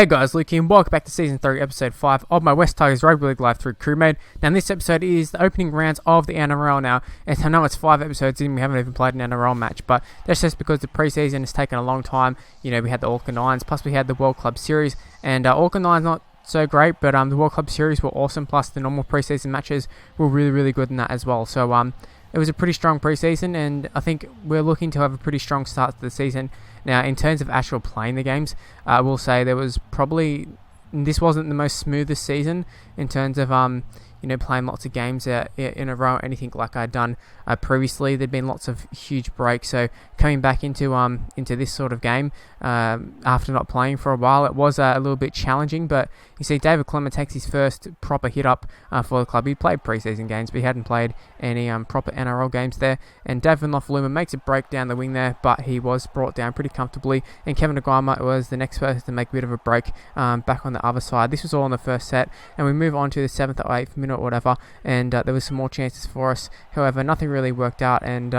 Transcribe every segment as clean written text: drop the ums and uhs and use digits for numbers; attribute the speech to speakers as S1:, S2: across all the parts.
S1: Hey guys, Luke here, and welcome back to Season 3, Episode 5 of my West Tigers Rugby League Live through Crewmate. Now, this episode is the opening rounds of the NRL now, and I know it's 5 episodes in, we haven't even played an NRL match, but that's just because the preseason has taken a long time. You know, we had the Auckland Irons, plus we had the World Club Series, and Auckland Irons not so great, but the World Club Series were awesome, plus the normal preseason matches were really good in that as well. So, it was a pretty strong preseason, and I think we're looking to have a pretty strong start to the season. Now, in terms of actual playing the games, I will say this wasn't the most smoothest season in terms of playing lots of games in a row, anything like I'd done previously. There'd been lots of huge breaks, so coming back into this sort of game after not playing for a while, it was a little bit challenging. But you see, David Clement takes his first proper hit up for the club. He played preseason games, but he hadn't played any proper NRL games there. And David Lofaluma makes a break down the wing there, but he was brought down pretty comfortably. And Kevin Aguama was the next person to make a bit of a break back on the other side. This was all in the first set, and we move on to the 7th or 8th minute or whatever, and there was some more chances for us. However, nothing really worked out, and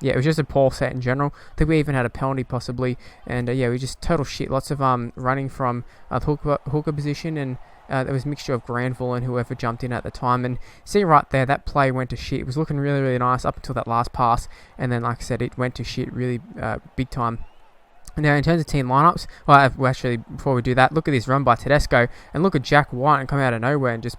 S1: it was just a poor set in general. I think we even had a penalty possibly, and we just total shit. Lots of running from the hooker position, and there was a mixture of Granville and whoever jumped in at the time. And see right there, that play went to shit. It was looking really nice up until that last pass, and then like I said, it went to shit really big time. Now, in terms of team lineups, actually, before we do that, look at this run by Tedesco, and look at Jack White and come out of nowhere and just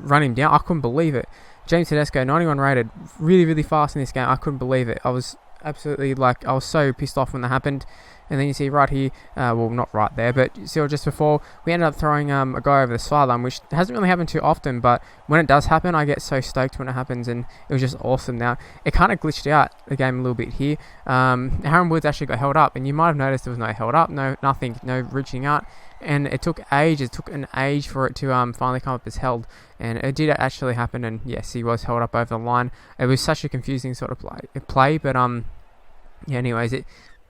S1: run him down. I couldn't believe it. James Tedesco, 91 rated, really fast in this game. I couldn't believe it. I was absolutely I was so pissed off when that happened. And then you see right here, well, not right there, but you see just before, we ended up throwing a guy over the sideline, which hasn't really happened too often, but when it does happen, I get so stoked when it happens, and it was just awesome. Now, it kind of glitched out the game a little bit here. Aaron Woods actually got held up, and you might have noticed there was no held up, no reaching out, and it took ages. It took an age for it to finally come up as held, and it did actually happen, and yes, he was held up over the line. It was such a confusing sort of play, but anyways,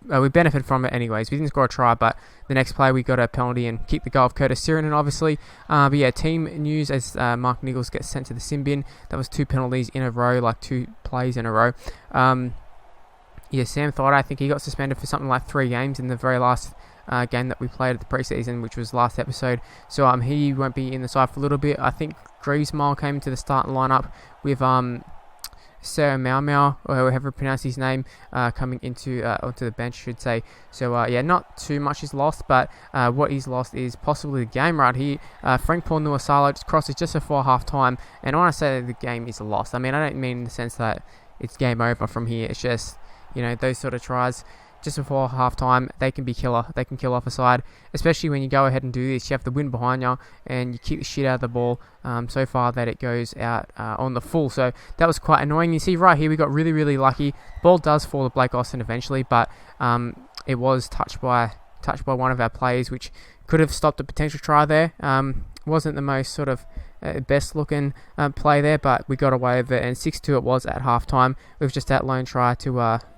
S1: we benefited from it anyways. We didn't score a try, but the next play we got a penalty and kicked the goal of Curtis Sirinen, obviously. Team news as Mark Nichols gets sent to the sin bin. That was 2 penalties in a row, 2 plays in a row. Sam Thorpe, I think he got suspended for something like 3 games in the very last game that we played at the preseason, which was last episode. So he won't be in the side for a little bit. I think Grievesmile came into the starting lineup with Sarah Mau, or however you pronounce his name, coming into onto the bench, I should say. So not too much is lost, but what is lost is possibly the game right here. Frank Paul Nuasalo just crosses just before half time, and when I say that the game is lost, I mean I don't mean in the sense that it's game over from here. It's just those sort of tries just before half time, they can be killer. They can kill off a side, especially when you go ahead and do this. You have the wind behind you, and you keep the shit out of the ball so far that it goes out on the full. So that was quite annoying. You see right here, we got really lucky. The ball does fall to Blake Austin eventually, but it was touched by one of our players, which could have stopped a potential try there. Wasn't the most sort of best looking play there, but we got away with it, and 6-2 it was at half time with just that lone try to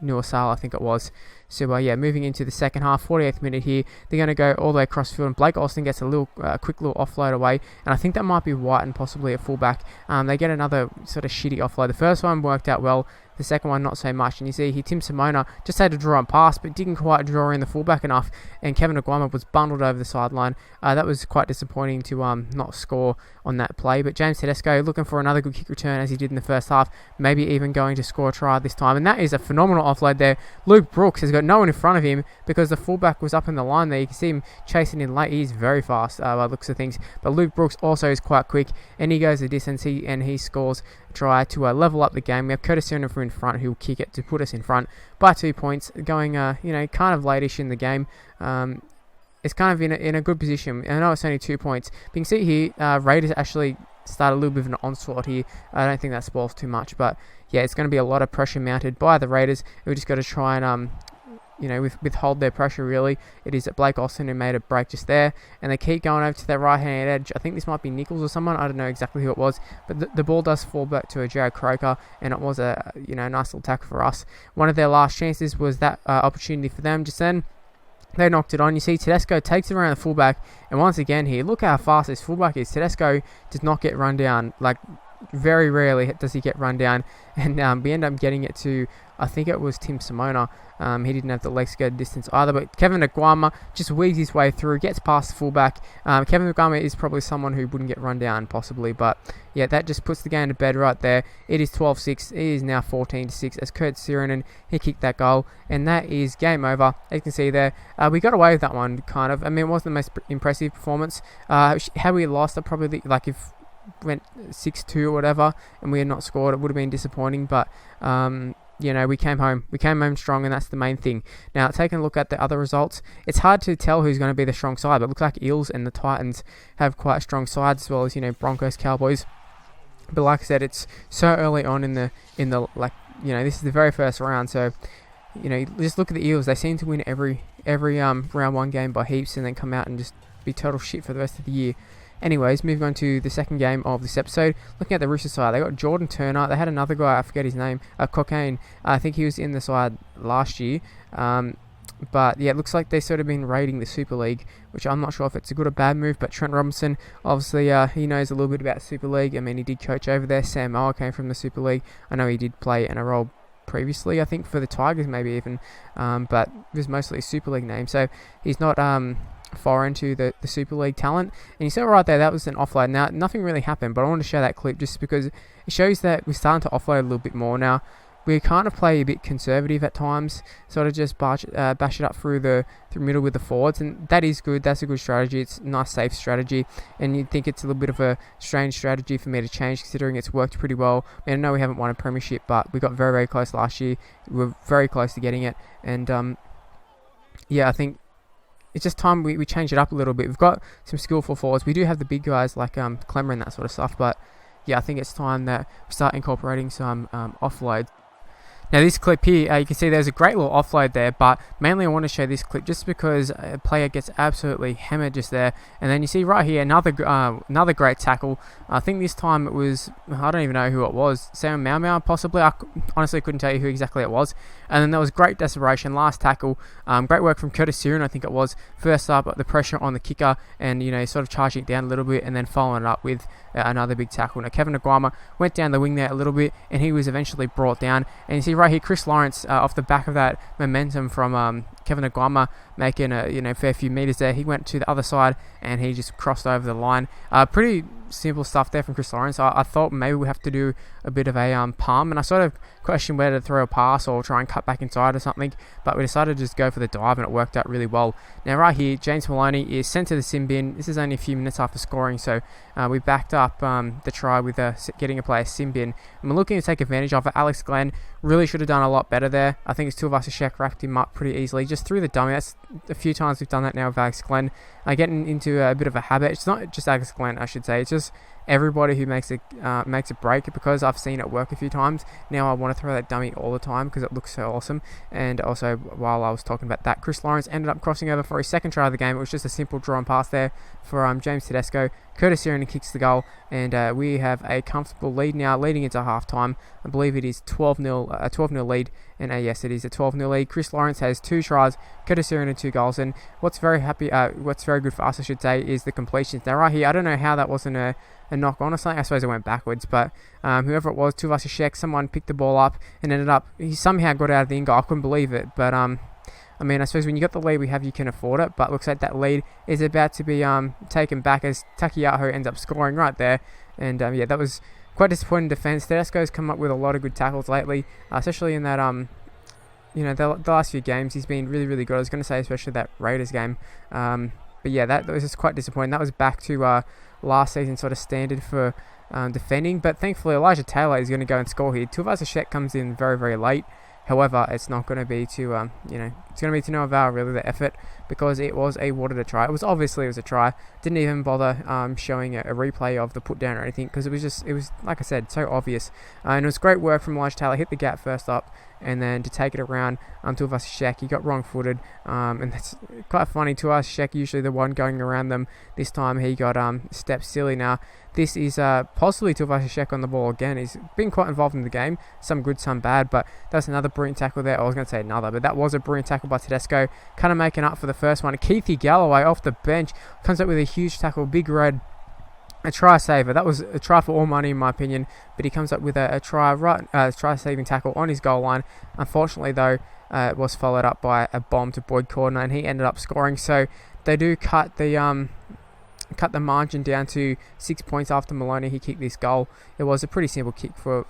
S1: Nuasalo, I think it was. So moving into the second half, 48th minute here, they're going to go all the way across field, and Blake Austin gets a quick little offload away, and I think that might be White and possibly a fullback. They get another sort of shitty offload. The first one worked out well, the second one not so much, and you see Tim Simona just had to draw on pass, but didn't quite draw in the fullback enough, and Kevin Aguama was bundled over the sideline. That was quite disappointing to not score on that play, but James Tedesco looking for another good kick return as he did in the first half, maybe even going to score a try this time, and that is a phenomenal offload there. Luke Brooks has got no one in front of him because the fullback was up in the line there. You can see him chasing in late. He's very fast by the looks of things, but Luke Brooks also is quite quick, and he goes the distance, and he scores a try to level up the game. We have Curtis Sirinen in front, who will kick it to put us in front by 2 points, going kind of late-ish in the game. It's kind of in a good position. I know it's only 2 points, but you can see here Raiders actually start a little bit of an onslaught here. I don't think that spoils too much, but it's going to be a lot of pressure mounted by the Raiders. We just got to try and withhold their pressure, really. It is Blake Austin who made a break just there, and they keep going over to their right-hand edge. I think this might be Nichols or someone. I don't know exactly who it was, but the ball does fall back to a Jared Croker, and it was a nice little tackle for us. One of their last chances was that opportunity for them just then. They knocked it on. You see Tedesco takes it around the fullback, and once again here, look how fast this fullback is. Tedesco does not get run down. very rarely does he get run down, and we end up getting it to, I think it was Tim Simona. He didn't have the legs to go distance either, but Kevin Aguama just weaves his way through, gets past the fullback. Kevin Aguama is probably someone who wouldn't get run down, possibly, but yeah, that just puts the game to bed right there. It is 12-6. It is now 14-6 as Kurt Sirenen, he kicked that goal, and that is game over. As you can see there, we got away with that one, kind of. I mean, it wasn't the most impressive performance. Had we lost, it probably, like, if went 6-2 or whatever, and we had not scored, it would have been disappointing, but we came home. We came home strong, and that's the main thing. Now, taking a look at the other results, it's hard to tell who's going to be the strong side, but it looks like Eels and the Titans have quite strong sides, as well as, Broncos, Cowboys. But like I said, it's so early on in the this is the very first round, so, just look at the Eels. They seem to win every round one game by heaps, and then come out and just be total shit for the rest of the year. Anyways, moving on to the second game of this episode. Looking at the Roosters side, they got Jordan Turner. They had another guy, I forget his name, Cocaine. I think he was in the side last year. But yeah, it looks like they've sort of been raiding the Super League, which I'm not sure if it's a good or bad move. But Trent Robinson, obviously, he knows a little bit about Super League. I mean, he did coach over there. Sam Moa came from the Super League. I know he did play in a role previously, I think, for the Tigers, maybe even. But it was mostly a Super League name. So he's not foreign to the Super League talent. And you saw right there, that was an offload. Now, nothing really happened, but I want to show that clip just because it shows that we're starting to offload a little bit more now. We kind of play a bit conservative at times, sort of just bash it up through the middle with the forwards, and that is good. That's a good strategy. It's a nice, safe strategy, and you'd think it's a little bit of a strange strategy for me to change, considering it's worked pretty well. I know we haven't won a premiership, but we got very, very close last year. We were very close to getting it, and I think it's just time we change it up a little bit. We've got some skillful forwards. We do have the big guys like Clemmer and that sort of stuff, but yeah, I think it's time that we start incorporating some offload. Now this clip here, you can see there's a great little offload there, but mainly I want to show this clip just because a player gets absolutely hammered just there. And then you see right here another great tackle. I think this time it was, I don't even know who it was, Sam Mau possibly. I honestly couldn't tell you who exactly it was. And then there was great desperation, last tackle, great work from Curtis Siren, I think it was. First up, the pressure on the kicker, and sort of charging it down a little bit, and then following it up with another big tackle. Now Kevin Aguama went down the wing there a little bit, and he was eventually brought down. And you see right here, Chris Lawrence, off the back of that momentum from Kevin Aguama making a fair few meters there, he went to the other side and he just crossed over the line. Pretty simple stuff there from Chris Lawrence. I thought maybe we have to do a bit of a palm, and I sort of questioned whether to throw a pass or try and cut back inside or something, but we decided to just go for the dive, and it worked out really well. Now right here, James Maloney is sent to the sin bin. This is only a few minutes after scoring, so we backed up the try with getting a player sin bin, and we're looking to take advantage of it. Alex Glenn really should have done a lot better there. I think it's Tuivasa-Sheck wrapped him up pretty easily, just through the dummy. That's a few times we've done that now with Alex Glenn. Getting into a bit of a habit. It's not just Alex Glenn, I should say. It's just everybody who makes a break, because I've seen it work a few times. Now I want to throw that dummy all the time because it looks so awesome. And also, while I was talking about that, Chris Lawrence ended up crossing over for his second try of the game. It was just a simple draw and pass there for James Tedesco. Curtis Siren kicks the goal, and we have a comfortable lead now, leading into half-time. I believe it is 12-0, a 12-0 lead, and yes, it is a 12-0 lead. Chris Lawrence has 2 tries, Curtis Siren 2 goals, and what's very good for us, I should say, is the completions. Now right here, I don't know how that wasn't a knock on or something. I suppose it went backwards, but whoever it was, Tuivasa-Sheck, someone picked the ball up and ended up, he somehow got out of the in goal. I couldn't believe it, but I mean, I suppose when you got the lead we have, you can afford it, but looks like that lead is about to be taken back as Takiaho ends up scoring right there. And yeah, that was quite disappointing defence. Tedesco's come up with a lot of good tackles lately, especially in that the last few games he's been really, really good. I was going to say especially that Raiders game, but yeah, that was just quite disappointing. That was back to last season sort of standard for defending, but thankfully Elijah Taylor is going to go and score here. Tuivasa-Sheck comes in very, very late. However, it's not going to be to, it's going to be to no avail, really, the effort, because it was a water to try. It was a try. Didn't even bother showing a replay of the put down or anything, because it was, like I said, so obvious. And it was great work from Elijah Taylor. Hit the gap first up, and then to take it around to Tuivasa-Sheck. He got wrong-footed, and that's quite funny. Tuivasa-Sheck usually the one going around them. This time he got stepped silly. Now this is possibly Tuivasa-Sheck on the ball again. He's been quite involved in the game, some good, some bad, but that's another brilliant tackle there. I was going to say another, but that was a brilliant tackle by Tedesco, kind of making up for the first one. Keithy Galloway off the bench comes up with a huge tackle, big red. a try saver. That was a try for all money in my opinion, but he comes up with a try saving tackle on his goal line. Unfortunately though, it was followed up by a bomb to Boyd Cordner, and he ended up scoring. So they do cut the margin down to 6 points after Maloney. He kicked this goal. It was a pretty simple kick for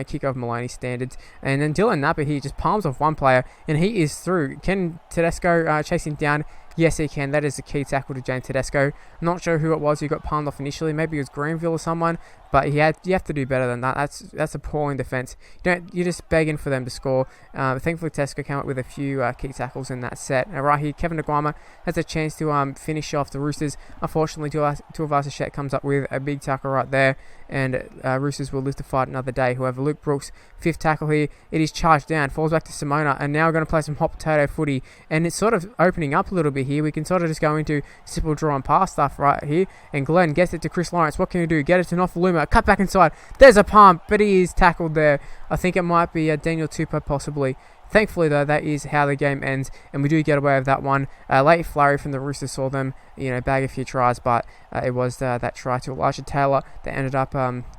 S1: kick of Maloney standards. And then Dylan Napa here just palms off one player, and he is through. Can Tedesco chase him down? Yes, he can. That is a key tackle to James Tedesco. Not sure who it was who got palmed off initially. Maybe it was Greenville or someone, but you have to do better than that. That's appalling defense. You're just begging for them to score. Thankfully, Tedesco came up with a few key tackles in that set. Right here, Kevin Aguama has a chance to finish off the Roosters. Unfortunately, Tuivasa-Sheck comes up with a big tackle right there, and Roosters will live to fight another day. However, Luke Brooks, 5th tackle here. It is charged down, falls back to Simona, and now we're going to play some hot potato footy, and it's sort of opening up a little bit here. We can sort of just go into simple draw and pass stuff right here, and Glenn gets it to Chris Lawrence. What can he do? Get it to Nofaluma, cut back inside. There's a pump, but he is tackled there. I think it might be Daniel Tupou possibly. Thankfully, though, that is how the game ends, and we do get away with that one. Late flurry from the Roosters saw them, bag a few tries, but it was that try to Elijah Taylor that ended up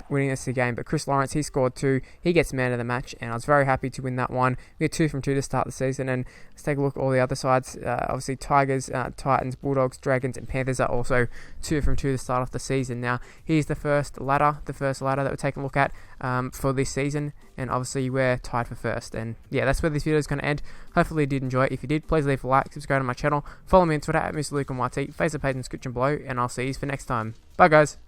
S1: winning us the game. But Chris Lawrence, he scored 2. He gets man of the match, and I was very happy to win that one. We had 2 from 2 to start the season, and let's take a look at all the other sides. Obviously, Tigers, Titans, Bulldogs, Dragons, and Panthers are also 2 from 2 to start off the season. Now, here's the first ladder that we're taking a look at for this season, and obviously we're tied for first. And yeah, that's where this video is going to end. Hopefully you did enjoy it. If you did, please leave a like, subscribe to my channel, follow me on Twitter at Mr. Luke and YT, face the page in the description below, and I'll see you for next time. Bye guys.